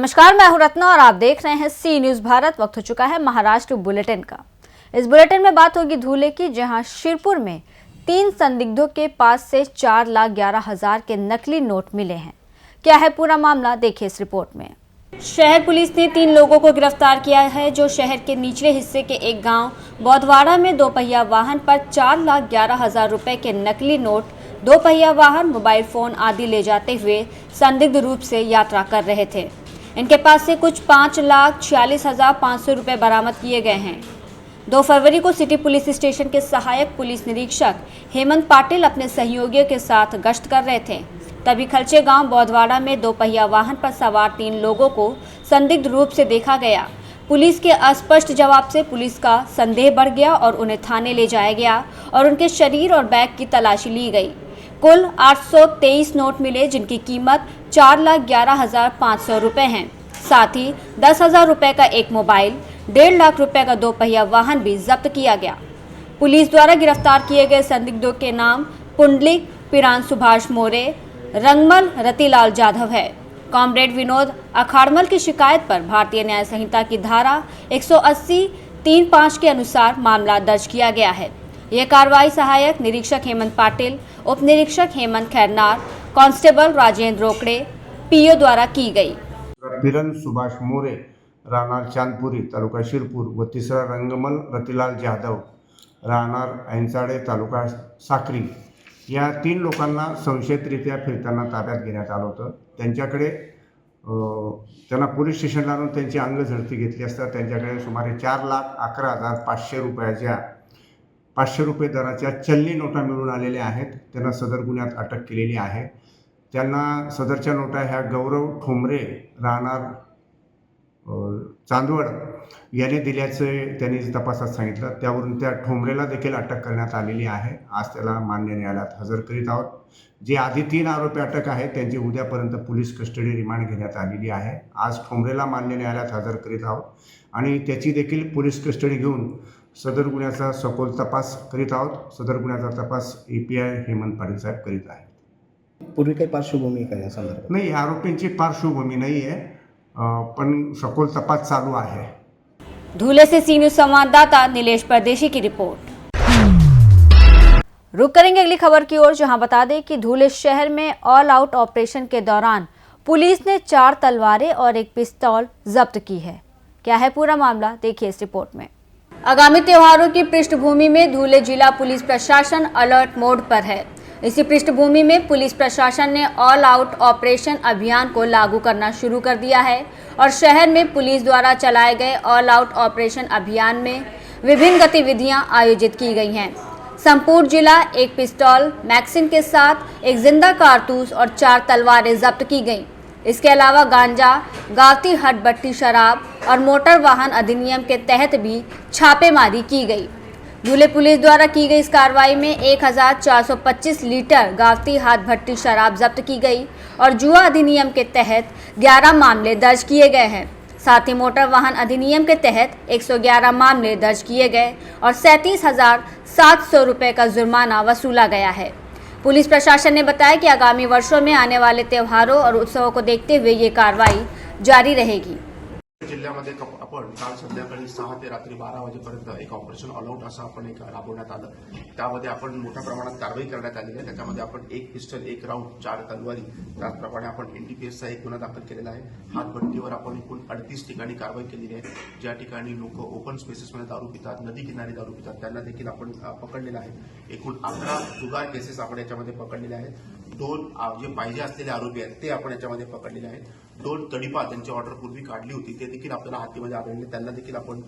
नमस्कार, मैं हूं रत्ना और आप देख रहे हैं सी न्यूज भारत। वक्त हो चुका है महाराष्ट्र बुलेटिन का। इस बुलेटिन में बात होगी धूले की, जहां शिरपुर में 3 संदिग्धों के पास से 4,11,000 के नकली नोट मिले हैं। क्या है पूरा मामला, देखिए इस रिपोर्ट में। शहर पुलिस ने 3 लोगों को गिरफ्तार किया है, जो शहर के निचले हिस्से के एक गांव बौद्धवाड़ा में 2 पहिया वाहन पर 4,11,000 रुपए के नकली नोट, 2 पहिया वाहन, मोबाइल फोन आदि ले जाते हुए संदिग्ध रूप से यात्रा कर रहे थे। इनके पास से कुछ 5,46,500 रुपए बरामद किए गए हैं। 2 फरवरी को सिटी पुलिस स्टेशन के सहायक पुलिस निरीक्षक हेमंत पाटिल अपने सहयोगियों के साथ गश्त कर रहे थे। तभी खलचे गांव बौद्धवाड़ा में 2 पहिया वाहन पर सवार 3 लोगों को संदिग्ध रूप से देखा गया। पुलिस के अस्पष्ट जवाब से पुलिस का संदेह बढ़ गया और उन्हें थाने ले जाया गया और उनके शरीर और बैग की तलाशी ली गई। कुल 823 नोट मिले, जिनकी कीमत 4,11,500 रुपए हैं। साथ ही 10,000 रुपए का एक मोबाइल, 1.5 लाख रुपए का 2 पहिया वाहन भी जब्त किया गया। पुलिस द्वारा गिरफ्तार किए गए संदिग्धों के नाम पुंडलिक पिरान सुभाष मोरे, रंगमल रतिलाल जाधव है। कॉमरेड विनोद अखाड़मल की शिकायत पर भारतीय न्याय संहिता की धारा 180(3)(5) के अनुसार मामला दर्ज किया गया है। यह कार्रवाई सहायक निरीक्षक हेमंत पाटिल, उप निरीक्षक हेमंत खैरनार, कांस्टेबल राजेंद्र रोकड़े, पीओ द्वारा की गई। पिरन सुभाष मोरे, राहणार चांदपुरी, तालुका शिरपूर व तिसरा रंगमल रतिलाल जाधव, राहणार ऐंचाडे, तालुका साक्री, या 3 लोकांना संशयितरित्या फिरताना ताब्यात घेण्यात आलं होतं। त्यांच्याकडे त्यांना पोलीस स्टेशनला आणून त्यांची अंग झडती घेतली असता त्यांच्याकडे सुमारे 4,11,500 रुपयाच्या 500 रुपये दराच्या चलनी नोटा मिळून आलेल्या आहेत। त्यांना सदर गुन्ह्यात अटक केलेली आहे। त्यांना सदरच्या नोटा ह्या गौरव ठोंबरे, राहणार चांदवड याने दिल्याचे त्यांनी तपासात सांगितलं। त्यावरून त्या ठोंबरेला देखील अटक करण्यात आलेली आहे। आज त्याला मान्य न्यायालयात हजर करीत आहोत। जे आधी 3 आरोपी अटक आहेत त्यांची उद्यापर्यंत पोलीस कस्टडी रिमांड घेण्यात आलेली आहे। आज ठोंबरेला मान्य न्यायालयात हजर करीत आहोत आणि त्याची देखील पोलीस कस्टडी घेऊन सदर गुन्ह्याचा सखोल तपास करीत आहोत। सदर गुन्ह्याचा तपास API हेमंत पाटील साहेब करीत आहेत। पूर्वी काही पार्श्वभूमी काय या संदर्भात? नाही, आरोपींची पार्श्वभूमी नाही आहे, पण सखोल तपास चालू है। धूले से सी न्यूज संवाददाता नीलेश परदेशी की रिपोर्ट। रुक करेंगे अगली खबर की ओर, जहां बता दें कि धूले शहर में ऑल आउट ऑपरेशन के दौरान पुलिस ने 4 तलवारें और एक पिस्तौल जब्त की है। क्या है पूरा मामला, देखिए इस रिपोर्ट में। आगामी त्योहारों की पृष्ठभूमि में धूले जिला पुलिस प्रशासन अलर्ट मोड पर है। इसी पृष्ठभूमि में पुलिस प्रशासन ने ऑल आउट ऑपरेशन अभियान को लागू करना शुरू कर दिया है और शहर में पुलिस द्वारा चलाए गए ऑल आउट ऑपरेशन अभियान में विभिन्न गतिविधियां आयोजित की गई हैं। संपूर्ण जिला एक पिस्तौल, मैगजीन के साथ एक जिंदा कारतूस और 4 तलवारें जब्त की गईं। इसके अलावा गांजा, गावती हटबट्टी शराब और मोटर वाहन अधिनियम के तहत भी छापेमारी की गई। धूले पुलिस द्वारा की गई इस कार्रवाई में 1,425 लीटर गावती हाथ भट्टी शराब जब्त की गई और जुआ अधिनियम के तहत 11 मामले दर्ज किए गए हैं। साथ ही मोटर वाहन अधिनियम के तहत 111 मामले दर्ज किए गए और 37,700 रुपये का जुर्माना वसूला गया है। पुलिस प्रशासन ने बताया कि आगामी वर्षों में आने वाले त्योहारों और उत्सवों को देखते हुए ये कार्रवाई जारी रहेगी। जिल्ह्यामध्ये आपण काल संध्याकाळी 6 ते रात्री 12 वाजेपर्यंत एक ऑपरेशन ऑल आउट असं आपण एक राबवण्यात आलं। त्यामध्ये आपण मोठ्या प्रमाणात कारवाई करण्यात आली आहे। त्याच्यामध्ये आपण 1 पिस्टल, 1 राऊंड, 4 तलवारी, त्याचप्रमाणे आपण NDPS चा एक गुन्हा दाखल केलेला आहे। हातभट्टीवर आपण एकूण 38 ठिकाणी कारवाई केलेली आहे। ज्या ठिकाणी लोक ओपन स्पेसेसमध्ये दारू पितात, नदी किनारी दारू पितात, त्यांना देखील आपण पकडलेलं आहे। एकूण 11 जुगार केसेस आपण याच्यामध्ये पकडलेले आहेत। 2 जे पाहिजे असलेले आरोपी आहेत ते आपण याच्यामध्ये पकडलेले आहेत। 2 तडीपा त्यांची ऑर्डर पूर्वी काढली होती ते देखील आपल्याला हातीमध्ये आढळले, त्यांना देखील आपण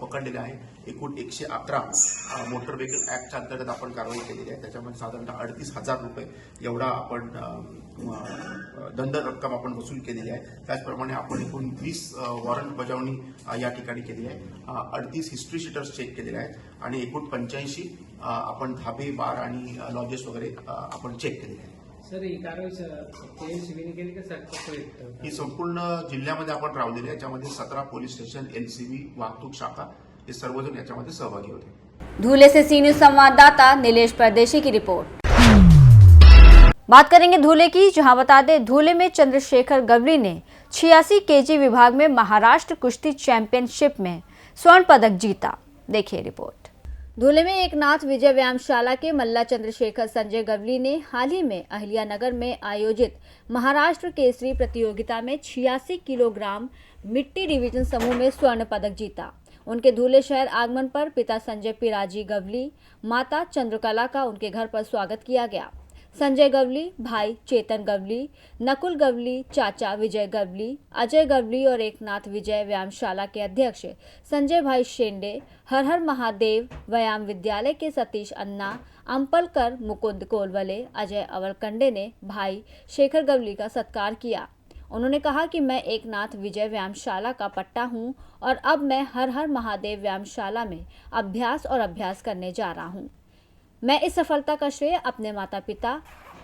पकडलेले आहे। एकूण 111 मोटर व्हेकल ऍक्टच्या अंतर्गत आपण कारवाई केलेली आहे। त्याच्यामध्ये साधारणतः 38,000 रुपये एवढा आपण दंड रक्कम आपण वसूल केलेली आहे। त्याचप्रमाणे आपण एकूण 20 वॉरंट बजावणी या ठिकाणी केली आहे। 38 हिस्ट्री शीटर्स चेक केलेले आहेत आणि एकूण 85 आपण धाबे, बार आणि लॉजेस वगैरे आपण चेक केलेले आहेत। सर, ही कारवाई केली का ही संपूर्ण जिल्ह्यामध्ये आपण राबवलेली आहे। याच्यामध्ये 17 पोलीस स्टेशन, LCB, वाहतूक शाखा हे सर्वजण याच्यामध्ये सहभागी होते। धूले से सी न्यूज संवाददाता नीलेश परदेशी की रिपोर्ट। बात करेंगे धुले की, जहां बता दें धुले में चंद्रशेखर गवली ने 86 केजी विभाग में महाराष्ट्र कुश्ती चैंपियनशिप में स्वर्ण पदक जीता। देखिए रिपोर्ट। धुले में एकनाथ विजय व्यायामशाला के मल्ला चंद्रशेखर संजय गवली ने हाल ही में अहिल्यानगर में आयोजित महाराष्ट्र केसरी प्रतियोगिता में 86 किलोग्राम मिट्टी डिवीजन समूह में स्वर्ण पदक जीता। उनके धुले शहर आगमन पर पिता संजय पिराजी गवली, माता चंद्रकला का उनके घर पर स्वागत किया गया। संजय गवली, भाई चेतन गवली, नकुल गवली, चाचा विजय गवली, अजय गवली और एकनाथ विजय व्यायामशाला के अध्यक्ष संजय भाई शेंडे, हर हर महादेव व्यायाम विद्यालय के सतीश अन्ना, अंपलकर, मुकुंद कोलवले, अजय अवलकंडे ने भाई शेखर गवली का सत्कार किया। उन्होंने कहा कि मैं एकनाथ विजय व्यायामशाला का पट्टा हूं और अब मैं हर हर महादेव व्यायामशाला में अभ्यास करने जा रहा हूं। मैं इस सफलता का श्रेय अपने माता पिता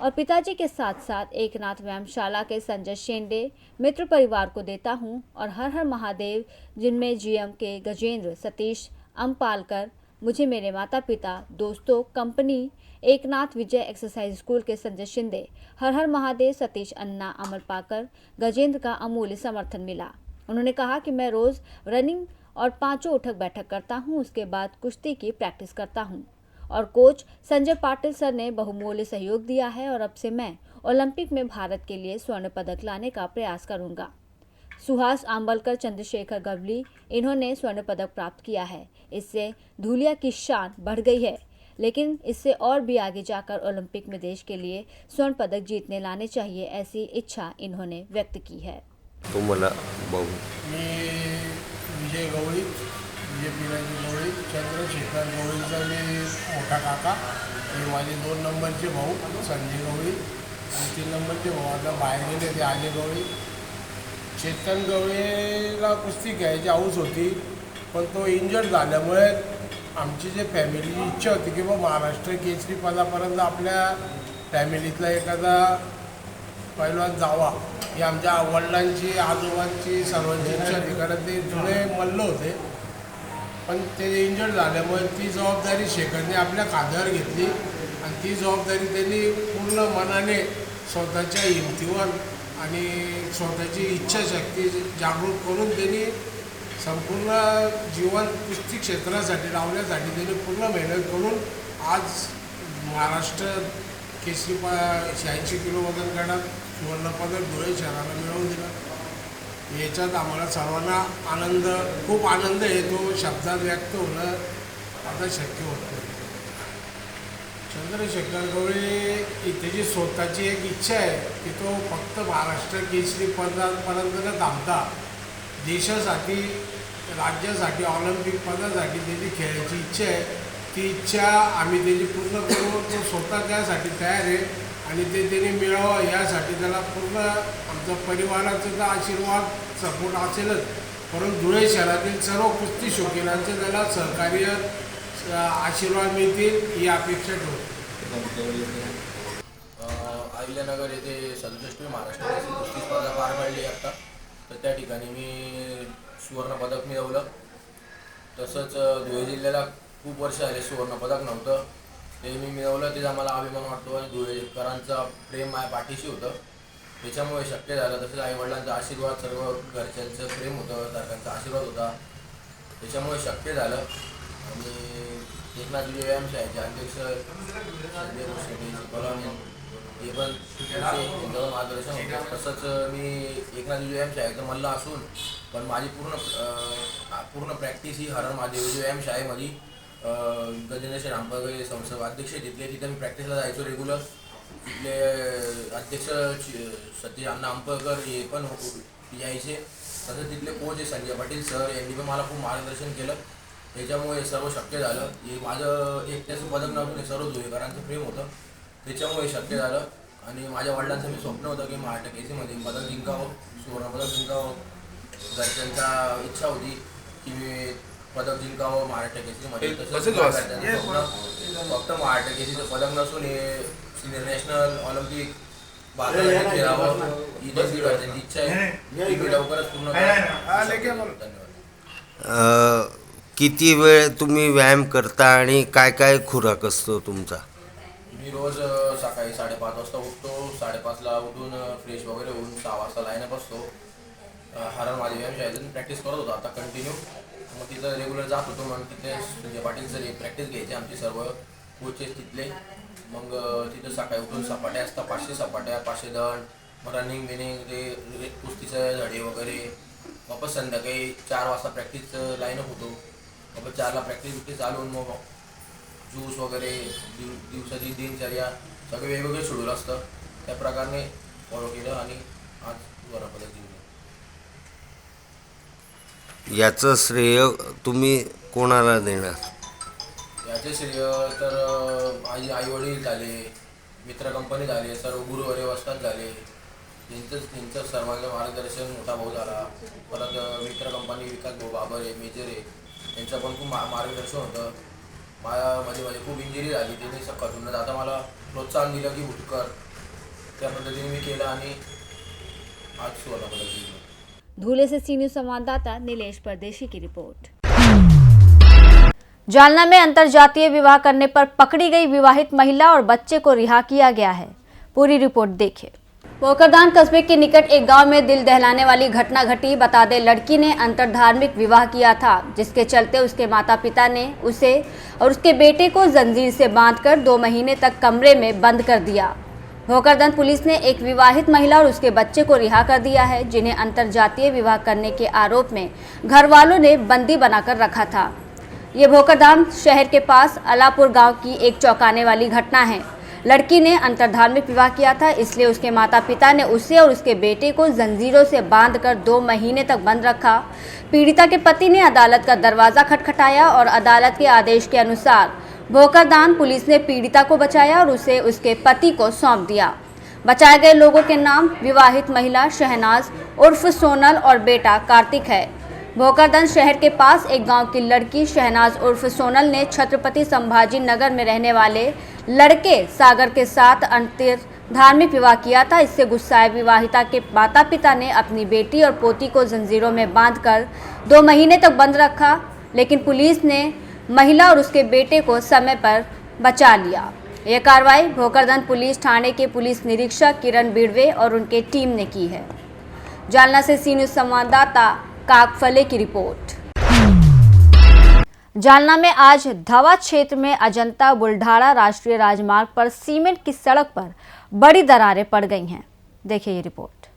और पिताजी के साथ साथ एकनाथ व्यायामशाला के संजय शेंडे मित्र परिवार को देता हूं और हर हर महादेव, जिनमें जीएम के गजेंद्र, सतीश अम्पालकर, मुझे मेरे माता पिता, दोस्तों, कंपनी एकनाथ विजय एक्सरसाइज स्कूल के संजय शिंदे, हर हर महादेव, सतीश अन्ना, अमर पाकर, गजेंद्र का अमूल्य समर्थन मिला। उन्होंने कहा कि मैं रोज रनिंग और 5 उठक बैठक करता हूं, उसके बाद कुश्ती की प्रैक्टिस करता हूं और कोच संजय पाटिल सर ने बहुमूल्य सहयोग दिया है और अब से मैं ओलंपिक में भारत के लिए स्वर्ण पदक लाने का प्रयास करूंगा। सुहास आंबलकर, चंद्रशेखर गवली, इन्होंने स्वर्ण पदक प्राप्त किया है। इससे धुलिया की शान बढ़ गई है, लेकिन इससे और भी आगे जाकर ओलंपिक में देश के लिए स्वर्ण पदक जीतने लाने चाहिए, ऐसी इच्छा इन्होंने व्यक्त की है। तुम्हाला भाऊ मी विजय गवळी, विजय पिराजी गवळी, चंद्रशेखर गवळीचा मी मोठा काका, हे माझे 2 नंबरचे भाऊ संजय गवळी आणि 3 नंबरचे भाऊ आता बाहेर गेले ते अजय गवळी. चेतन गवळीला कुस्ती घ्यायची हौस होती, पण तो इंजर्ड झाल्यामुळे आमची जे फॅमिलीची इच्छा होती की बा महाराष्ट्र केसरी पदापर्यंत आपल्या फॅमिलीतला एखादा पैलवान जावा, ही आमच्या वडिलांची, आजोबांची, सर्वांची इच्छा होती. कारण ते जुने मल्ल होते, पण ते इंजर्ड झाल्यामुळे ती जबाबदारी शेखरने आपल्या खांद्यावर घेतली आणि ती जबाबदारी त्यांनी पूर्ण मनाने स्वतःच्या हिमतीवर आणि स्वतःची इच्छाशक्ती जागृत करून त्यांनी संपूर्ण जीवन कुस्ती क्षेत्रासाठी लावण्यासाठी त्यांनी पूर्ण मेहनत करून आज महाराष्ट्र केसरी 86 किलो वजन गटात सुवर्णपदक धुळे शहराला मिळवून दिलं. याच्यात आम्हाला सर्वांना आनंद, खूप आनंद येतो, शब्दात व्यक्त होणं आता शक्य होत नाही. चंद्रशेखर गवळी त्याची स्वतःची एक इच्छा आहे की तो फक्त महाराष्ट्र केसरी पदापर्यंत न थांबता देशासाठी, राज्यासाठी, ऑलिम्पिक पदासाठी त्याची खेळायची इच्छा आहे. ती इच्छा आम्ही त्याची पूर्ण करू, तो स्वतः त्यासाठी तयार आहे आणि ते त्याने मिळावं यासाठी त्याला पूर्ण आमचा परिवाराचा आशीर्वाद, सपोर्ट असेलच, परंतु धुळे शहरातील सर्व कुस्ती शौकीनांचे त्याला सहकार्य, आशीर्वाद मिळतील ही अपेक्षा ठेवतो. अहिल्यानगर येथे 67वी महाराष्ट्र केसरी कुस्ती स्पर्धा पार पडली आता, तर त्या ठिकाणी मी सुवर्णपदक मिळवलं. तसंच धुळे जिल्ह्याला खूप वर्ष आले सुवर्णपदक नव्हतं, ते मी मिळवलं. त्याचा मला अभिमान वाटतो आणि धुळेकरांचा प्रेम माझ्या पाठीशी होतं, त्याच्यामुळे शक्य झालं. तसंच आईवडिलांचा आशीर्वाद, सर्व घरच्यांचं प्रेम होतं, सरकारचा आशीर्वाद होता, त्याच्यामुळे शक्य झालं. आणि एकनाथ विजय व्यायामशाळेचे अध्यक्ष संजय शेंडे हे पण त्यांच्यावर मार्गदर्शन होतं. तसंच मी एकनाथ विजय व्यायामशाळेचं मल्ल असून पण माझी पूर्ण प्रॅक्टिस ही हर महादेव विजय व्यायामशाळेमध्ये गजेंद्र रामपाल संस्था अध्यक्ष तिथे मी प्रॅक्टिसला जायचो रेग्युलर. तिथले अध्यक्ष सतीश अण्णा अंपळकर हे पण यायचे. तसंच तिथले कोच संजय पाटील सर यांनी पण मला खूप मार्गदर्शन केलं, त्याच्यामुळे सर्व शक्य झालं. हे माझं एकट्याचं पदक नव्हतं, हे सर्व धुळेकरांचं प्रेम होतं, त्याच्यामुळे शक्य झालं. आणि माझ्या वडिलांचं मी स्वप्न होतं की महाराष्ट्र केसरीमध्ये पदक जिंकावं, सुवर्णपदक जिंकावं. घरच्यांचा इच्छा होती की मी पदक जिंकावं महाराष्ट्र केसरीमध्ये. तसंच घरच्यांचं स्वप्न फक्त महाराष्ट्र केसरीचं पदक नसून हे सिनियर नॅशनल, ऑलिम्पिक भारतात खेळावं ही देखील घरच्यांची इच्छा आहे, ती मी लवकरच पूर्ण करेन. धन्यवाद. किती वेळ तुम्ही व्यायाम करता आणि काय काय खुराक असतो तुमचा? मी रोज सकाळी 5:30 वाजता उठतो. 5:30ला उठून फ्रेश वगैरे होऊन 6 वाजता लाईनअप असतो. हरण माझी व्यायामशाळेतून प्रॅक्टिस करत होतो आता कंटिन्यू. मग तिथं रेग्युलर जात होतो. मग तिथे संजय पाटील सर प्रॅक्टिस घ्यायचे आमचे सर्व कोचेस तिथले. मग तिथं सकाळी उठून सपाट्या असतात, 500 सपाट्या, 500 दंड, मग रनिंग बिनिंग ते कुस्तीचं धडे वगैरे. वापस संध्याकाळी 4 वाजता प्रॅक्टिस लाईनअप होतो. वापस 4ला प्रॅक्टिस चालवून मग ज्यूस वगैरे दिवसाची दिनचर्या सगळं वेगवेगळं शेड्यूल असतं. त्या प्रकारे फॉलो केलं आणि आज सुवर्णपदक जिंकलं. याचं श्रेय तुम्ही कोणाला देणार? याचे श्रेय तर माझे आईवडील झाले, मित्र कंपनी झाले, सर्व गुरुवारी वस्तात झाले. त्यांचं सर्वांचं मार्गदर्शन मोठा भाऊ झाला. परत मित्र कंपनी विकास भाऊ बाबर आहे, मेजर आहे, त्यांचं पण खूप मार्गदर्शन होतं. माझी खूप इंजुरी झाली. त्यांनी सकाळून जाता मला प्रोत्साहन दिलं की उठकर. त्या पद्धतीने मी केलं आणि आज सुवर्णपदक जिंकलं. धुले से सी न्यूज संवाददाता नीलेश परदेशी की रिपोर्ट। जालना में अंतरजातीय विवाह करने पर पकड़ी गई विवाहित महिला और बच्चे को रिहा किया गया है। पूरी रिपोर्ट देखिए। पोखरदान कस्बे के निकट एक गांव में दिल दहलाने वाली घटना घटी। बता दें, लड़की ने अंतरधार्मिक विवाह किया था, जिसके चलते उसके माता पिता ने उसे और उसके बेटे को जंजीर से बांधकर 2 महीने तक कमरे में बंद कर दिया। भोकरदन पुलिस ने एक विवाहित महिला और उसके बच्चे को रिहा कर दिया है, जिन्हें अंतरजातीय विवाह करने के आरोप में घर वालों ने बंदी बनाकर रखा था। ये भोकरदान शहर के पास अलापुर गांव की एक चौंकाने वाली घटना है। लड़की ने अंतरधार्मिक विवाह किया था, इसलिए उसके माता पिता ने उसे और उसके बेटे को जंजीरों से बांधकर 2 महीने तक बंद रखा। पीड़िता के पति ने अदालत का दरवाजा खटखटाया और अदालत के आदेश के अनुसार भोकरदान पुलिस ने पीड़िता को बचाया और उसे उसके पति को सौंप दिया। बचाए गए लोगों के नाम विवाहित महिला शहनाज उर्फ सोनल और बेटा कार्तिक है। भोकरदन शहर के पास एक गांव की लड़की शहनाज उर्फ सोनल ने छत्रपति संभाजी नगर में रहने वाले लड़के सागर के साथ अंतरधार्मिक विवाह किया था। इससे गुस्साए विवाहिता के माता पिता ने अपनी बेटी और पोती को जंजीरों में बांधकर 2 महीने तक बंद रखा, लेकिन पुलिस ने महिला और उसके बेटे को समय पर बचा लिया। यह कार्रवाई भोकरदन पुलिस थाने के पुलिस निरीक्षक किरण बिड़वे और उनके टीम ने की है। जालना से सी न्यूज संवाददाता काकफले की रिपोर्ट। जालना में आज धवा क्षेत्र में अजंता बुल्ढाड़ा राष्ट्रीय राजमार्ग पर सीमेंट की सड़क पर बड़ी दरारें पड़ गई हैं। देखिए ये रिपोर्ट।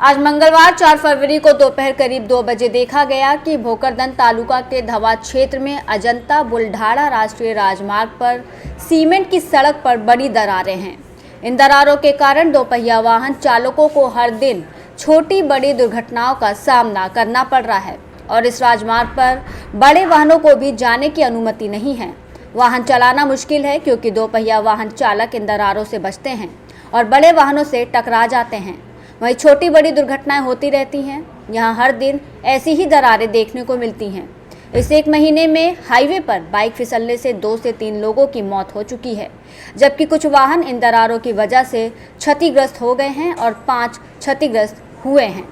आज मंगलवार 4 फरवरी को दोपहर करीब 2 बजे देखा गया कि भोकरदन तालुका के धवा क्षेत्र में अजंता बुल्ढाड़ा राष्ट्रीय राजमार्ग पर सीमेंट की सड़क पर बड़ी दरारें हैं। इन दरारों के कारण 2 पहिया वाहन चालकों को हर दिन छोटी बड़ी दुर्घटनाओं का सामना करना पड़ रहा है और इस राजमार्ग पर बड़े वाहनों को भी जाने की अनुमति नहीं है। वाहन चलाना मुश्किल है क्योंकि 2 पहिया वाहन चालक इन दरारों से बचते हैं और बड़े वाहनों से टकरा जाते हैं। वहीं छोटी बड़ी दुर्घटनाएं होती रहती हैं। यहाँ हर दिन ऐसी ही दरारें देखने को मिलती हैं। इस 1 महीने में हाईवे पर बाइक फिसलने से 2 से 3 लोगों की मौत हो चुकी है, जबकि कुछ वाहन इन दरारों की वजह से क्षतिग्रस्त हो गए हैं और 5 क्षतिग्रस्त हुए हैं।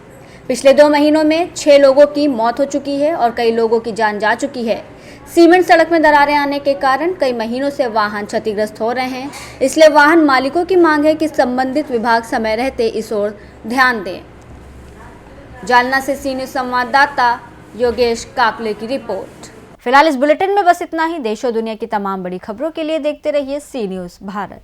पिछले 2 महीनों में 6 लोगों की मौत हो चुकी है और कई लोगों की जान जा चुकी है। सीमेंट सड़क में दरारें आने के कारण कई महीनों से वाहन क्षतिग्रस्त हो रहे हैं, इसलिए वाहन मालिकों की मांग है कि संबंधित विभाग समय रहते इस ओर ध्यान दें। जालना से सी न्यूज संवाददाता योगेश काकले की रिपोर्ट। फिलहाल इस बुलेटिन में बस इतना ही। देश और दुनिया की तमाम बड़ी खबरों के लिए देखते रहिए सी न्यूज भारत।